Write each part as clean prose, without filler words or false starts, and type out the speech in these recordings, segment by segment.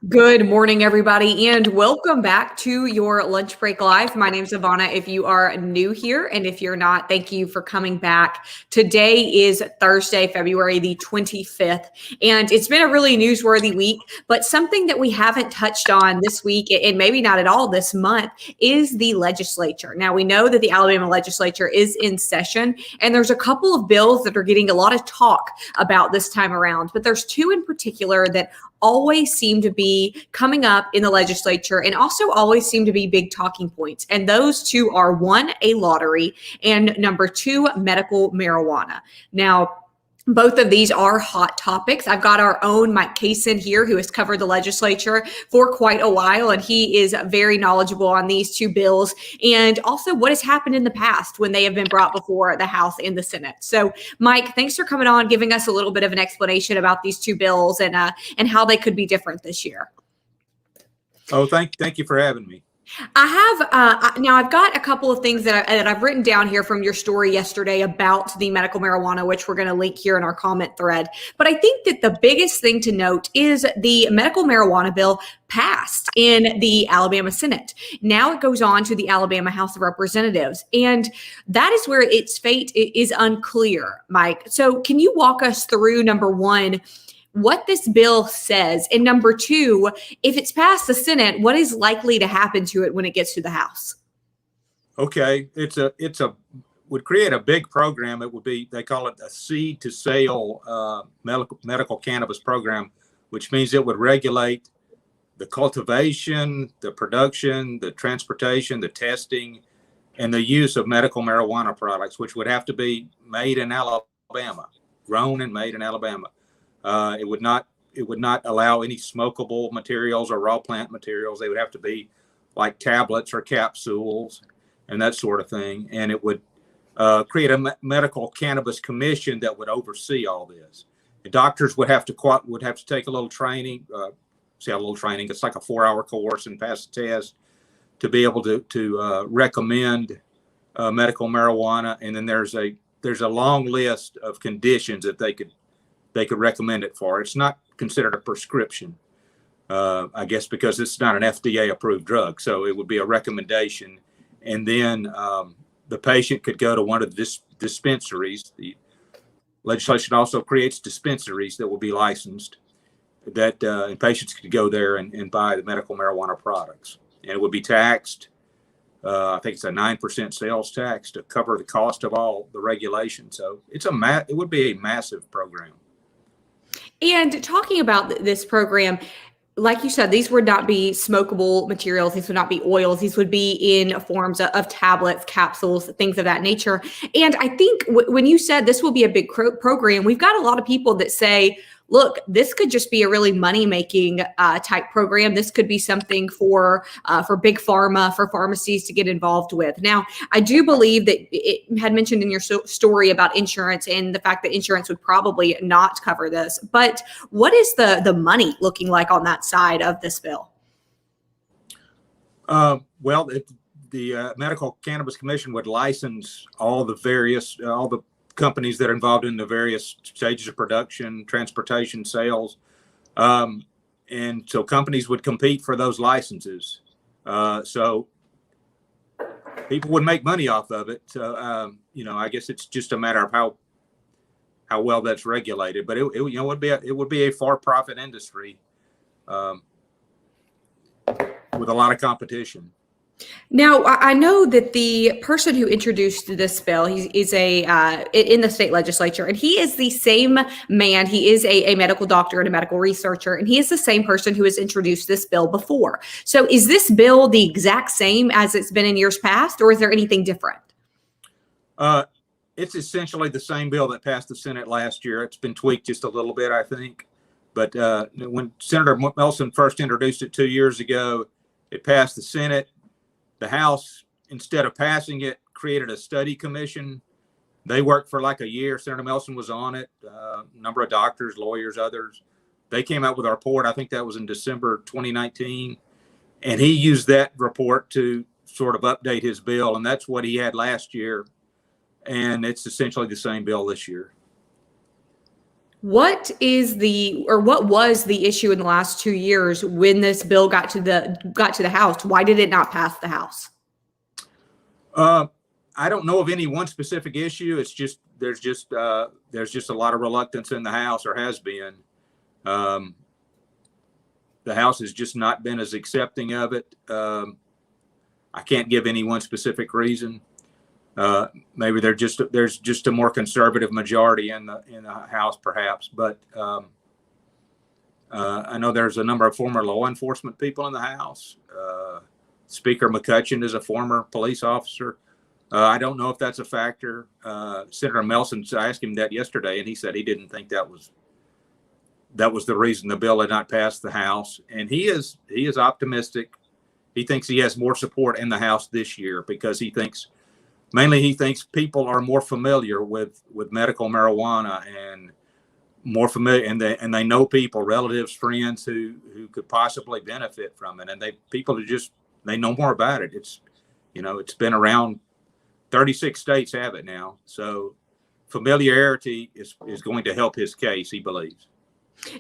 Good morning, everybody, and welcome back to your Lunch Break Live. My name's Ivana. If you are new here, and if you're not, thank you for coming back. Today is Thursday, February the 25th, and it's been a really newsworthy week, but something that we haven't touched on this week, and maybe not at all this month, is the legislature. Now, we know that the Alabama Legislature is in session, and there's a couple of bills that are getting a lot of talk about this time around, but there's two in particular that always seem to be coming up in the legislature and also always seem to be big talking points. And those two are one, a lottery, and number two, medical marijuana. Now, both of these are hot topics. I've got our own Mike Cason here, who has covered the legislature for quite a while, and he is very knowledgeable on these two bills and also what has happened in the past when they have been brought before the House and the Senate. So, Mike, thanks for coming on, giving us a little bit of an explanation about these two bills and how they could be different this year. Oh, thank you for having me. I have now I've got a couple of things that I've written down here from your story yesterday about the medical marijuana, which we're going to link here in our comment thread. But I think that the biggest thing to note is the medical marijuana bill passed in the Alabama Senate. Now it goes on to the Alabama House of Representatives. And that is where its fate is unclear, Mike. So can you walk us through, number one, what this bill says, and number two, if it's passed the Senate, what is likely to happen to it when it gets to the House? Okay, would create a big program. It would be, they call it a seed to sale medical cannabis program, which means it would regulate the cultivation, the production, the transportation, the testing, and the use of medical marijuana products, which would have to be made in Alabama, grown and made in Alabama. It would not allow any smokable materials or raw plant materials. They would have to be like tablets or capsules and that sort of thing. And it would create a medical cannabis commission that would oversee all this. The doctors would have to take a little training. It's like a 4-hour course and pass the test to be able to recommend medical marijuana. And then there's a long list of conditions that they could recommend it for. It's not considered a prescription, I guess, because it's not an FDA approved drug. So it would be a recommendation. And then the patient could go to one of the dispensaries. The legislation also creates dispensaries that will be licensed, and patients could go there and buy the medical marijuana products. And it would be taxed. I think it's a 9% sales tax to cover the cost of all the regulation. So it would be a massive program. And talking about this program, like you said, these would not be smokable materials. These would not be oils. These would be in forms of tablets, capsules, things of that nature. And I think when you said this will be a big program, we've got a lot of people that say, look, this could just be a really money-making type program. This could be something for big pharma, for pharmacies to get involved with. Now, I do believe that it had mentioned in your story about insurance and the fact that insurance would probably not cover this. But what is the money looking like on that side of this bill? The Medical Cannabis Commission would license all the companies that are involved in the various stages of production, transportation, sales. And so companies would compete for those licenses. So people would make money off of it. So, I guess it's just a matter of how well that's regulated, but it would be a for-profit industry with a lot of competition. Now, I know that the person who introduced this bill, he is in the state legislature, and he is the same man. He is a medical doctor and a medical researcher, and he is the same person who has introduced this bill before. So is this bill the exact same as it's been in years past, or is there anything different? It's essentially the same bill that passed the Senate last year. It's been tweaked just a little bit, I think. But when Senator Melson first introduced it 2 years ago, it passed the Senate. The House, instead of passing it, created a study commission. They worked for like a year. Senator Melson was on it, a number of doctors, lawyers, others. They came out with a report. I think that was in December 2019. And he used that report to sort of update his bill. And that's what he had last year. And it's essentially the same bill this year. What was the issue in the last 2 years when this bill got to the House? Why did it not pass the House? I don't know of any one specific issue. It's just there's just a lot of reluctance in the House, or has been. The House has just not been as accepting of it. I can't give any one specific reason. Maybe there's just a more conservative majority in the House, perhaps. But I know there's a number of former law enforcement people in the House. Speaker McCutcheon is a former police officer. I don't know if that's a factor. Senator Melson, I asked him that yesterday, and he said he didn't think that was the reason the bill had not passed the House. And he is optimistic. He thinks he has more support in the House this year because he thinks people are more familiar with medical marijuana and more familiar, and they know people, relatives, friends who could possibly benefit from it, and they know more about it. It's been around. 36 states have it now, so familiarity is going to help his case, he believes.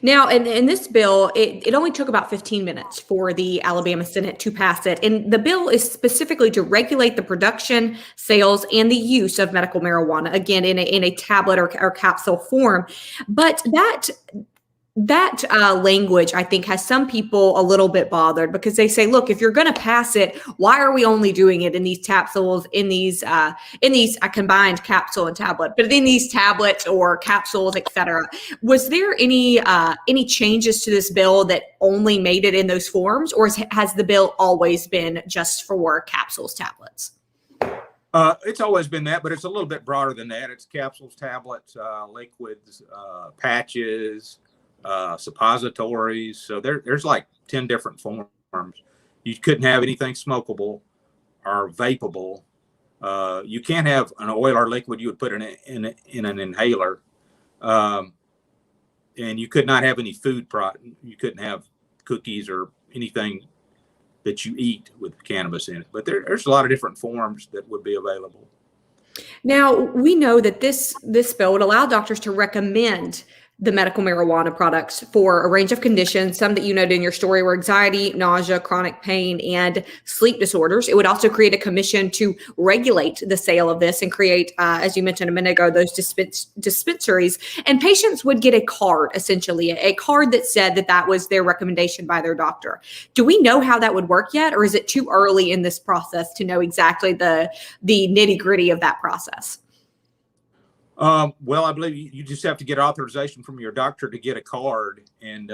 Now, in this bill, it only took about 15 minutes for the Alabama Senate to pass it. And the bill is specifically to regulate the production, sales, and the use of medical marijuana, again, in a tablet or capsule form. But that language, I think, has some people a little bit bothered because they say, look, if you're going to pass it, why are we only doing it in these capsules, in these combined capsule and tablet, but in these tablets or capsules, et cetera? Was there any changes to this bill that only made it in those forms, or has the bill always been just for capsules, tablets? It's always been that, but it's a little bit broader than that. It's capsules, tablets, liquids, patches, suppositories. So there's like 10 different forms. You couldn't have anything smokable or vapable. You can't have an oil or liquid you would put in an inhaler. And you could not have any food product. You couldn't have cookies or anything that you eat with cannabis in it. But there's a lot of different forms that would be available. Now, we know that this bill would allow doctors to recommend the medical marijuana products for a range of conditions, some that you noted in your story were anxiety, nausea, chronic pain, and sleep disorders. It would also create a commission to regulate the sale of this and create, as you mentioned a minute ago, those dispensaries. And patients would get a card, essentially, a card that said that was their recommendation by their doctor. Do we know how that would work yet, or is it too early in this process to know exactly the nitty-gritty of that process? Well, I believe you just have to get authorization from your doctor to get a card, and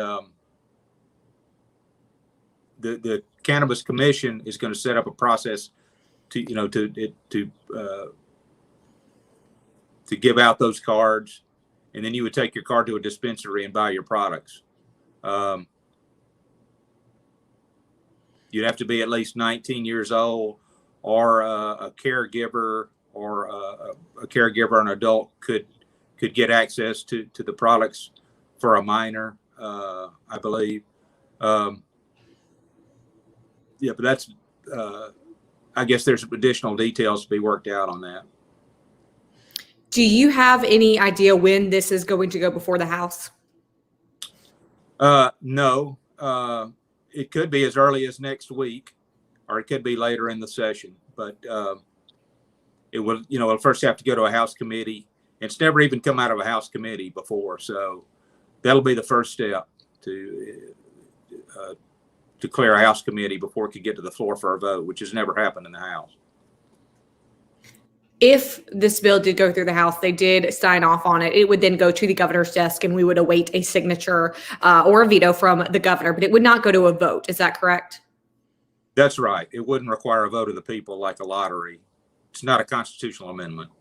the Cannabis Commission is going to set up a process to give out those cards, and then you would take your card to a dispensary and buy your products. You'd have to be at least 19 years old, or a caregiver. Or a caregiver, an adult could get access to the products for a minor, I believe. But that's, I guess there's additional details to be worked out on that. Do you have any idea when this is going to go before the House? No. It could be as early as next week, or it could be later in the session. But it will, it'll first have to go to a House committee. It's never even come out of a House committee before, so that'll be the first step to clear a House committee before it could get to the floor for a vote, which has never happened in the House. If this bill did go through the House, they did sign off on it, it would then go to the governor's desk, and we would await a signature or a veto from the governor, but it would not go to a vote. Is that correct? That's right. It wouldn't require a vote of the people like a lottery. It's not a constitutional amendment.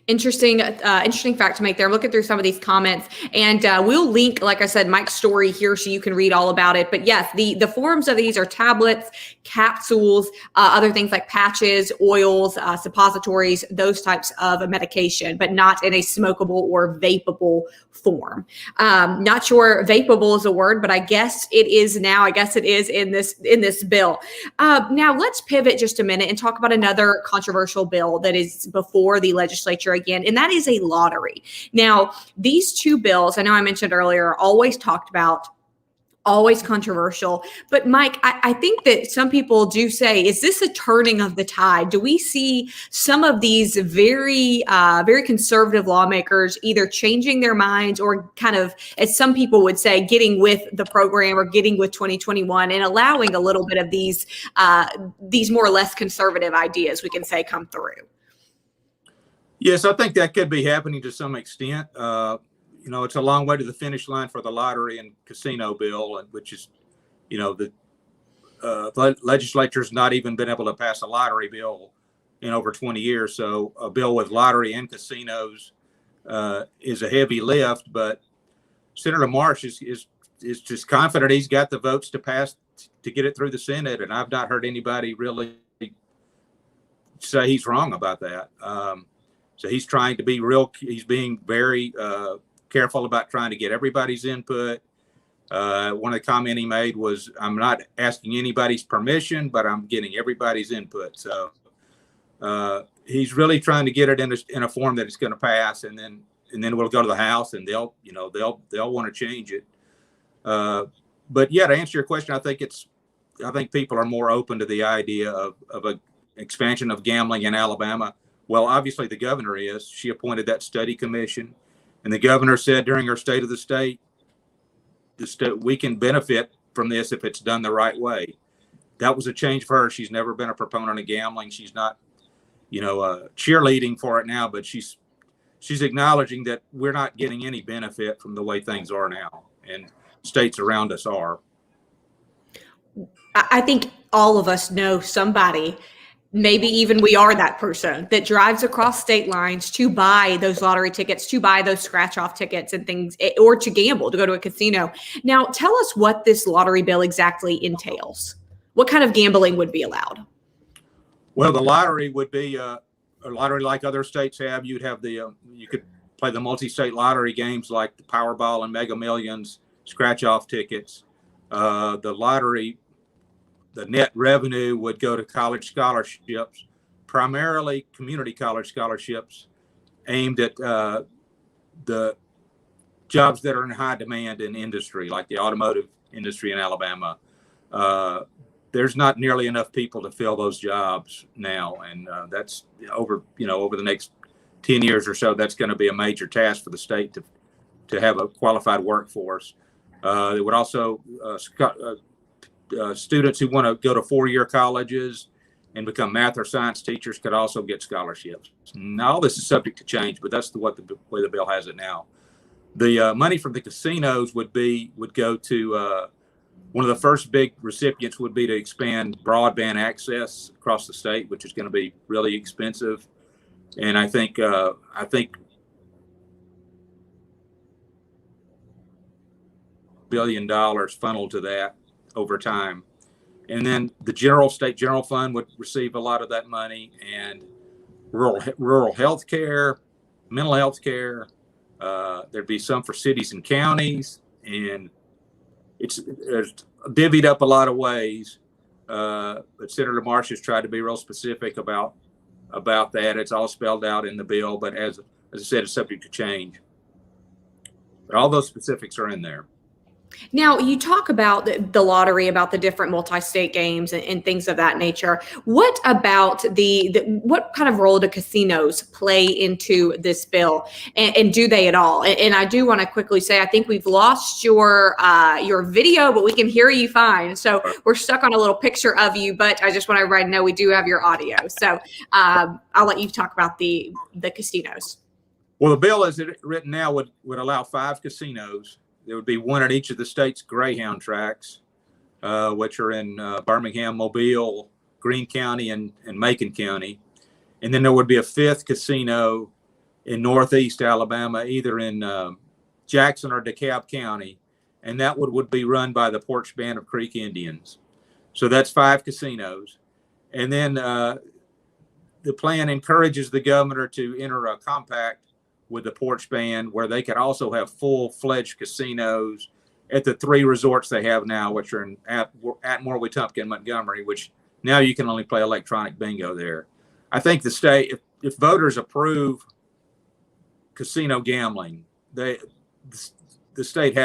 Interesting fact to make there. I'm looking through some of these comments, and we'll link, like I said, Mike's story here so you can read all about it. But yes, the forms of these are tablets, capsules, other things like patches, oils, suppositories, those types of medication, but not in a smokable or vapable form. Not sure vapable is a word, but I guess it is now. I guess it is in this bill. Now let's pivot just a minute and talk about another controversial bill that is before the legislature again, and that is a lottery. Now, these two bills, I know I mentioned earlier, are always talked about, always controversial. But Mike, I think that some people do say, is this a turning of the tide? Do we see some of these very conservative lawmakers either changing their minds or kind of, as some people would say, getting with the program or getting with 2021 and allowing a little bit of these more or less conservative ideas, we can say, come through? Yes, I think that could be happening to some extent. It's a long way to the finish line for the lottery and casino bill, which is, the legislature's not even been able to pass a lottery bill in over 20 years. So a bill with lottery and casinos is a heavy lift. But Senator Marsh is just confident he's got the votes to pass to get it through the Senate, and I've not heard anybody really say he's wrong about that. So he's trying to be he's being very careful about trying to get everybody's input. One of the comments he made was, I'm not asking anybody's permission, but I'm getting everybody's input. So he's really trying to get it in a form that it's going to pass, and then we'll go to the House and they'll want to change it. But yeah, to answer your question, I think people are more open to the idea of an expansion of gambling in Alabama. Well, obviously the governor is. She appointed that study commission. And the governor said during her State of the State, we can benefit from this if it's done the right way. That was a change for her. She's never been a proponent of gambling. She's not, cheerleading for it now, but she's acknowledging that we're not getting any benefit from the way things are now, and states around us are. I think all of us know somebody, maybe even we are that person that drives across state lines to buy those lottery tickets, to buy those scratch off tickets and things, or to gamble, to go to a casino. Now, tell us what this lottery bill exactly entails. What kind of gambling would be allowed? Well, the lottery would be a lottery like other states have. You'd have you could play the multi-state lottery games like the Powerball and Mega Millions, scratch off tickets. The lottery, the net revenue would go to college scholarships, primarily community college scholarships aimed at the jobs that are in high demand in industry, like the automotive industry in Alabama. There's not nearly enough people to fill those jobs now. And that's over the next 10 years or so, that's going to be a major task for the state to have a qualified workforce. It would also students who want to go to 4-year colleges and become math or science teachers could also get scholarships. Now, all this is subject to change, but that's the way the bill has it now. The money from the casinos would go to one of the first big recipients would be to expand broadband access across the state, which is going to be really expensive. And I think $1 billion funneled to that over time. And then the state general fund would receive a lot of that money, and rural health care, mental health care. There'd be some for cities and counties, and it's divvied up a lot of ways. But Senator Marsh has tried to be real specific about that. It's all spelled out in the bill, but as I said, it's subject to change. But all those specifics are in there. Now, you talk about the lottery, about the different multi-state games and things of that nature. What about what kind of role do casinos play into this bill, and do they at all? And I do want to quickly say, I think we've lost your video, but we can hear you fine. So we're stuck on a little picture of you, but I just want everybody to know we do have your audio. So I'll let you talk about the casinos. Well, the bill as it written now would allow 5 casinos. There would be one at each of the state's Greyhound tracks, which are in Birmingham, Mobile, Greene County, and Macon County. And then there would be a 5th casino in Northeast Alabama, either in Jackson or DeKalb County. And that would be run by the Porch Band of Creek Indians. So that's 5 casinos. And then the plan encourages the governor to enter a compact with the Porch Band, where they could also have full-fledged casinos at the 3 resorts they have now, which are in Atmore, Wetumpka, and Montgomery, which now you can only play electronic bingo there. I think the state, if voters approve casino gambling, the state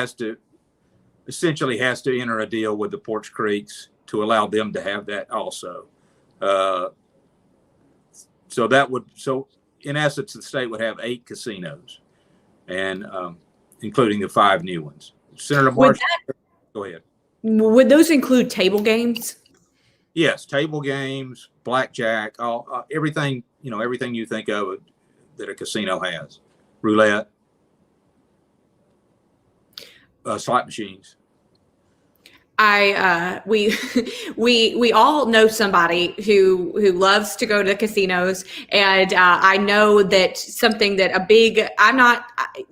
essentially has to enter a deal with the Porch Creeks to allow them to have that also. So in essence, the state would have 8 casinos, and including the 5 new ones. Senator Marsh, go ahead. Would those include table games? Yes, table games, blackjack, everything you think of that a casino has, roulette, slot machines. We all know somebody who loves to go to casinos, and I know that something that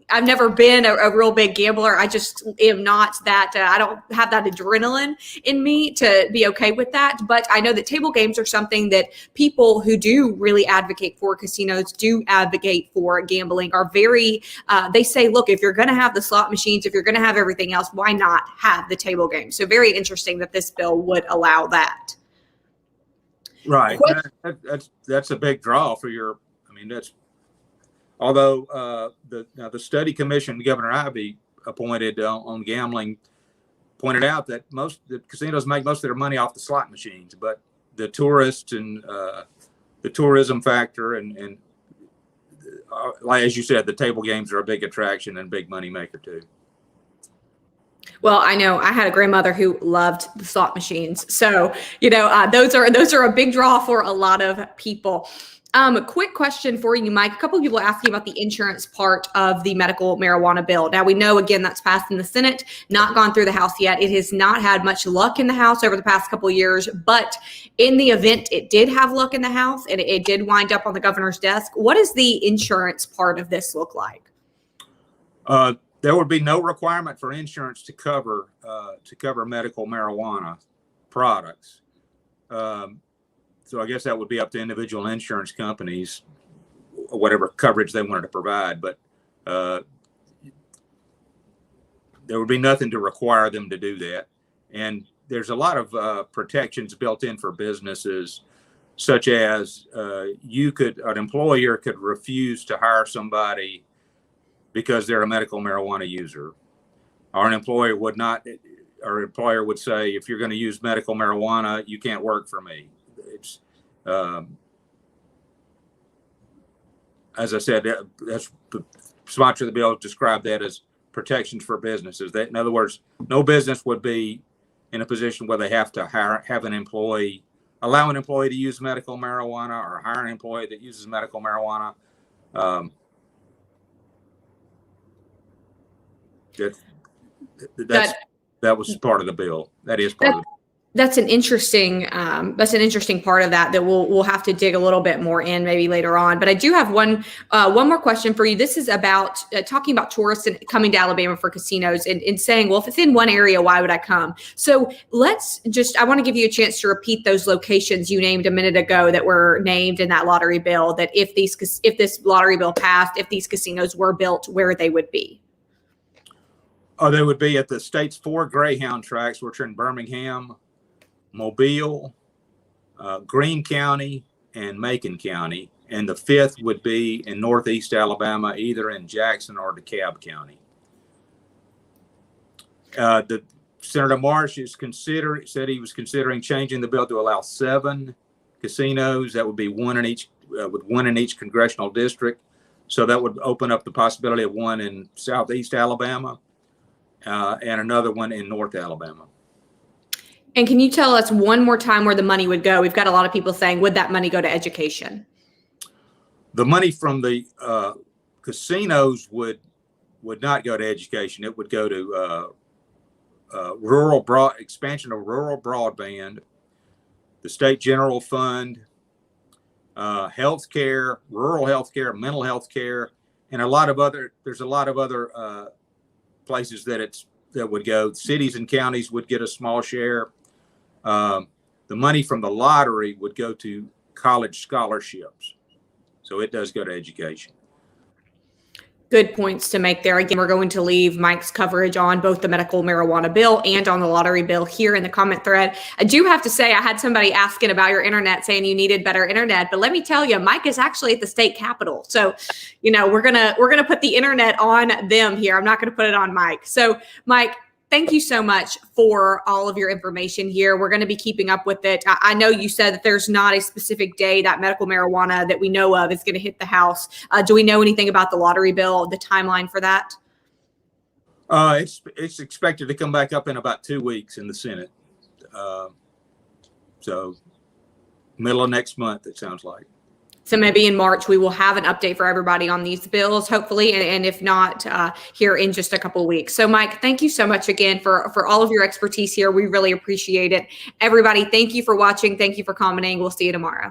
I've never been a real big gambler. I just am not that. I don't have that adrenaline in me to be okay with that. But I know that table games are something that people who do really advocate for casinos, do advocate for gambling, are very. They say, look, if you're going to have the slot machines, if you're going to have everything else, why not have the table games? So very interesting that this bill would allow that. Right. That's a big draw for your. I mean, that's. Although the study commission Governor Ivey appointed on gambling pointed out that the casinos make most of their money off the slot machines, but the tourists and the tourism factor and like as you said, the table games are a big attraction and big money maker too. Well, I know I had a grandmother who loved the slot machines, so those are a big draw for a lot of people. Quick question for you, Mike. A couple of people are asking about the insurance part of the medical marijuana bill. Now, we know, again, that's passed in the Senate, not gone through the House yet. It has not had much luck in the House over the past couple of years, but in the event it did have luck in the House and it did wind up on the governor's desk, what does the insurance part of this look like? There would be no requirement for insurance to cover medical marijuana products. So I guess that would be up to individual insurance companies, whatever coverage they wanted to provide. But there would be nothing to require them to do that. And there's a lot of protections built in for businesses, such as an employer could refuse to hire somebody because they're a medical marijuana user. Or an employer would not, or employer would say, if you're going to use medical marijuana, you can't work for me. It's, as I said, that's the sponsor of the bill described that as protections for businesses. That, in other words, no business would be in a position where they have to allow an employee to use medical marijuana or hire an employee that uses medical marijuana. That was part of the bill. That is part of the bill. That's an interesting part of that we'll have to dig a little bit more in maybe later on. But I do have one more question for you. This is about talking about tourists and coming to Alabama for casinos and saying, well, if it's in one area, why would I come? So I want to give you a chance to repeat those locations you named a minute ago that were named in that lottery bill, that if this lottery bill passed, if these casinos were built, where they would be. They would be at the state's 4 Greyhound tracks, which are in Birmingham, Mobile, Greene County, and Macon County. And the 5th would be in Northeast Alabama, either in Jackson or DeKalb County. The Senator Marsh said he was considering changing the bill to allow 7 casinos. That would be one in each congressional district. So that would open up the possibility of one in Southeast Alabama and another one in North Alabama. And can you tell us one more time where the money would go? We've got a lot of people saying, would that money go to education? The money from the casinos would not go to education. It would go to expansion of rural broadband, the state general fund, healthcare, rural healthcare, mental health care, and there's a lot of other places that would go. Cities and counties would get a small share. The money from the lottery would go to college scholarships. So it does go to education. Good points to make there. Again, we're going to leave Mike's coverage on both the medical marijuana bill and on the lottery bill here in the comment thread. I do have to say, I had somebody asking about your internet, saying you needed better internet, but let me tell you, Mike is actually at the state capitol. So, we're gonna put the internet on them here. I'm not gonna put it on Mike. So, Mike, thank you so much for all of your information here. We're going to be keeping up with it. I know you said that there's not a specific day that medical marijuana that we know of is going to hit the House. Do we know anything about the lottery bill, the timeline for that? It's expected to come back up in about 2 weeks in the Senate. So middle of next month, it sounds like. So maybe in March, we will have an update for everybody on these bills, hopefully, and if not, here in just a couple of weeks. So, Mike, thank you so much again for all of your expertise here. We really appreciate it. Everybody, thank you for watching. Thank you for commenting. We'll see you tomorrow.